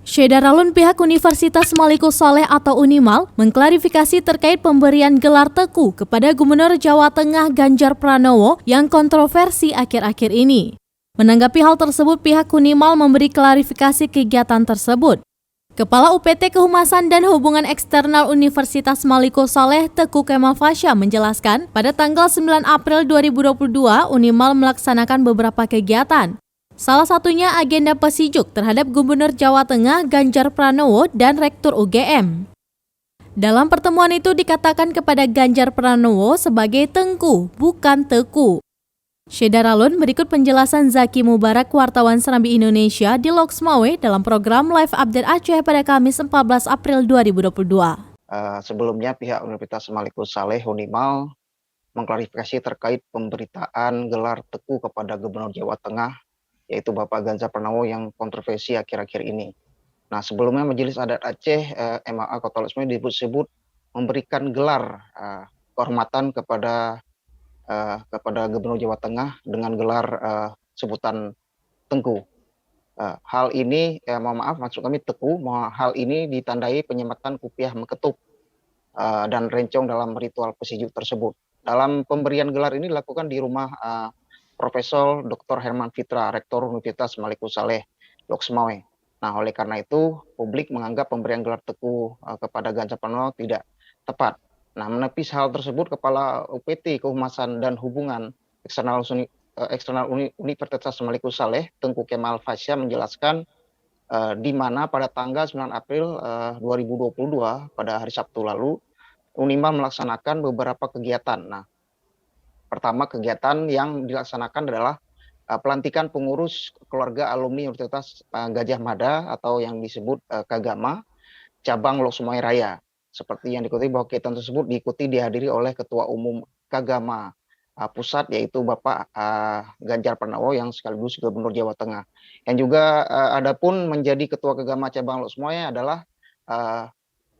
Syederalun pihak Universitas Maliko Saleh atau Unimal mengklarifikasi terkait pemberian gelar teku kepada Gubernur Jawa Tengah Ganjar Pranowo yang kontroversi akhir-akhir ini. Menanggapi hal tersebut, pihak Unimal memberi klarifikasi kegiatan tersebut. Kepala UPT Kehumasan dan Hubungan Eksternal Universitas Maliko Saleh Teku Kemal Fasya menjelaskan, pada tanggal 9 April 2022, Unimal melaksanakan beberapa kegiatan. Salah satunya agenda pesijuk terhadap Gubernur Jawa Tengah Ganjar Pranowo dan Rektor UGM. Dalam pertemuan itu dikatakan kepada Ganjar Pranowo sebagai Tengku, bukan Teku. Syederalun berikut penjelasan Zaki Mubarak, wartawan Serambi Indonesia di Loksmawe dalam program Live Update Aceh pada Kamis 14 April 2022. Sebelumnya pihak Universitas Maliko Saleh Unimal mengklarifikasi terkait pemberitaan gelar teku kepada Gubernur Jawa Tengah, yaitu Bapak Ganjar Pranowo yang kontroversi akhir-akhir ini. Nah, sebelumnya Majelis Adat Aceh MAA Kota Loksmawe disebut memberikan gelar kehormatan kepada Gubernur Jawa Tengah dengan gelar sebutan Tengku. Hal ini, mohon maaf, maksud kami Teku, hal ini ditandai penyematan kupiah meketup dan rencong dalam ritual pesijuk tersebut. Dalam pemberian gelar ini dilakukan di rumah Profesor Dr. Herman Fitra, Rektor Universitas Maliko Saleh Loksmawe. Nah, oleh karena itu, publik menganggap pemberian gelar Teku kepada Ganjar Pranowo tidak tepat. Nah, menepis hal tersebut, Kepala UPT Kehumasan dan Hubungan Eksternal Universitas Maliko Saleh Tengku Kemal Fasya menjelaskan di mana pada tanggal 9 April 2022 pada hari Sabtu lalu Unimal melaksanakan beberapa kegiatan. Nah, pertama kegiatan yang dilaksanakan adalah pelantikan pengurus keluarga alumni Universitas Gajah Mada atau yang disebut Kagama cabang Loksmawe Raya. Seperti yang dikutip bahwa kegiatan tersebut dihadiri oleh Ketua Umum Kagama Pusat, yaitu Bapak Ganjar Pranowo yang sekaligus Gubernur Jawa Tengah. Yang juga adapun menjadi Ketua Kagama cabang Loksmawe adalah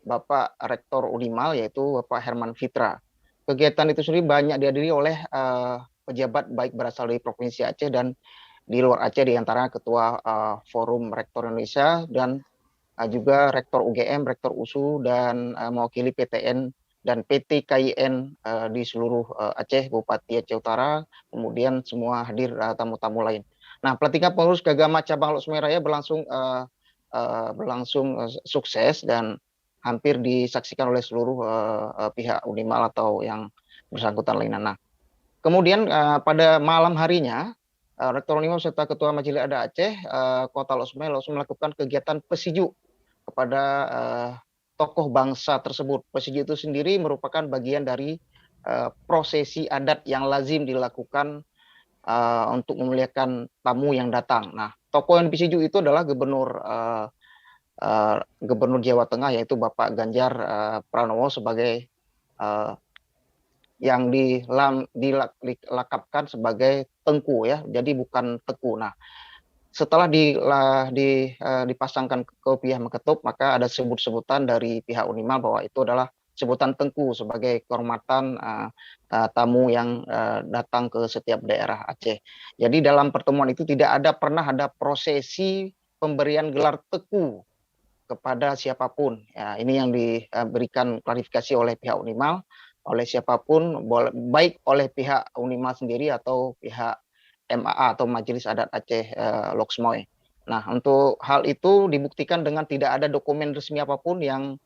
Bapak Rektor Unimal, yaitu Bapak Herman Fitra. Kegiatan itu sendiri banyak dihadiri oleh pejabat baik berasal dari Provinsi Aceh dan di luar Aceh, diantaranya Ketua Forum Rektor Indonesia dan juga Rektor UGM, Rektor USU, dan mewakili PTN dan PT KIN di seluruh Aceh, Bupati Aceh Utara, kemudian semua hadir tamu-tamu lain. Nah, pelantikan pengurus Kagama cabang Loksmawe Raya berlangsung sukses dan hampir disaksikan oleh seluruh pihak Unimal atau yang bersangkutan lainnya. Nah, kemudian pada malam harinya, Rektor Unimal serta Ketua Majelis Adat Aceh Kota Loksmawe langsung melakukan kegiatan pesijuk kepada tokoh bangsa tersebut. Pesijuk itu sendiri merupakan bagian dari prosesi adat yang lazim dilakukan untuk memuliakan tamu yang datang. Nah, tokoh yang dipesijuk itu adalah Gubernur Jawa Tengah, yaitu Bapak Ganjar Pranowo sebagai yang dilakapkan sebagai Tengku, ya, jadi bukan Teku. Nah, setelah dipasangkan kopiah meketup, maka ada sebut-sebutan dari pihak Unimal bahwa itu adalah sebutan Tengku sebagai kehormatan tamu yang datang ke setiap daerah Aceh. Jadi dalam pertemuan itu tidak pernah ada prosesi pemberian gelar Teku kepada siapapun. Ya, ini yang diberikan klarifikasi oleh pihak Unimal, oleh siapapun, baik oleh pihak Unimal sendiri atau pihak MAA atau Majelis Adat Aceh Loksmawe. Nah, untuk hal itu dibuktikan dengan tidak ada dokumen resmi apapun yang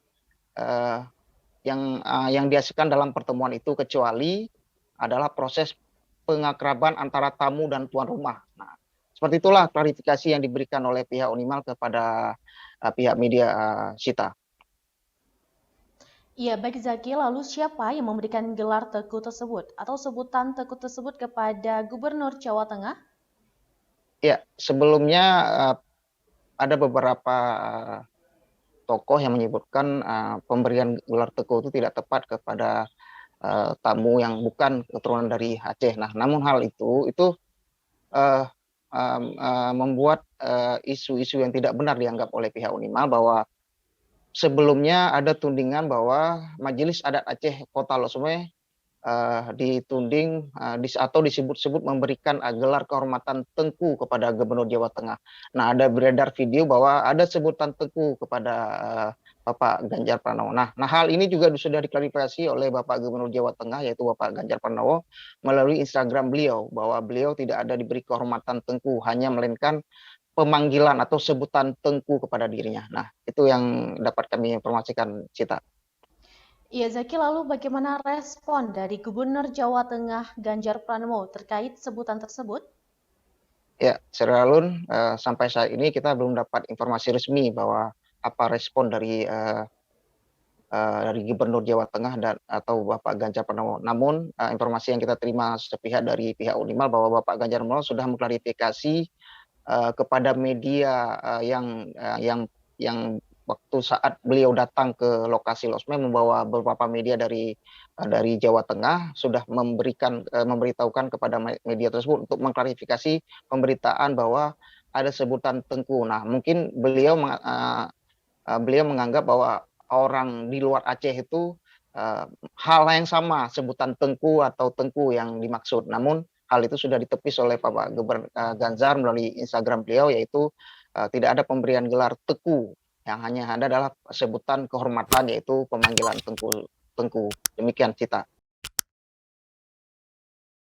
dihasilkan dalam pertemuan itu, kecuali adalah proses pengakraban antara tamu dan tuan rumah. Nah, seperti itulah klarifikasi yang diberikan oleh pihak Unimal kepada pihak media, Sita. Iya, baik Zaki, lalu siapa yang memberikan gelar Teku tersebut atau sebutan Teku tersebut kepada Gubernur Jawa Tengah? Ya, sebelumnya ada beberapa tokoh yang menyebutkan pemberian gelar Teku itu tidak tepat kepada tamu yang bukan keturunan dari Aceh. Nah, namun hal itu membuat isu-isu yang tidak benar dianggap oleh pihak Unimal, bahwa sebelumnya ada tudingan bahwa Majelis Adat Aceh Kota Loksmawe dituding atau disebut-sebut memberikan gelar kehormatan Tengku kepada Gubernur Jawa Tengah. Nah, ada beredar video bahwa ada sebutan Tengku kepada Bapak Ganjar Pranowo. Nah, hal ini juga sudah diklarifikasi oleh Bapak Gubernur Jawa Tengah, yaitu Bapak Ganjar Pranowo, melalui Instagram beliau, bahwa beliau tidak ada diberi kehormatan Tengku, hanya melainkan pemanggilan atau sebutan Tengku kepada dirinya. Nah, itu yang dapat kami informasikan, Cita. Iya Zaki, lalu bagaimana respon dari Gubernur Jawa Tengah Ganjar Pranowo terkait sebutan tersebut? Ya, Sheralun, sampai saat ini kita belum dapat informasi resmi bahwa apa respon dari Gubernur Jawa Tengah dan atau Bapak Ganjar Pranowo. Namun, informasi yang kita terima sepihak dari pihak Unimal bahwa Bapak Ganjar Pranowo sudah mengklarifikasi kepada media yang waktu saat beliau datang ke lokasi losmen membawa beberapa media dari Jawa Tengah, sudah memberitahukan kepada media tersebut untuk mengklarifikasi pemberitaan bahwa ada sebutan Tengku. Nah, mungkin beliau menganggap bahwa orang di luar Aceh itu hal yang sama, sebutan Tengku atau Tengku yang dimaksud. Namun hal itu sudah ditepis oleh Bapak Ganjar melalui Instagram beliau, yaitu tidak ada pemberian gelar Teku, yang hanya ada adalah sebutan kehormatan, yaitu pemanggilan Tengku. Demikian, Cita.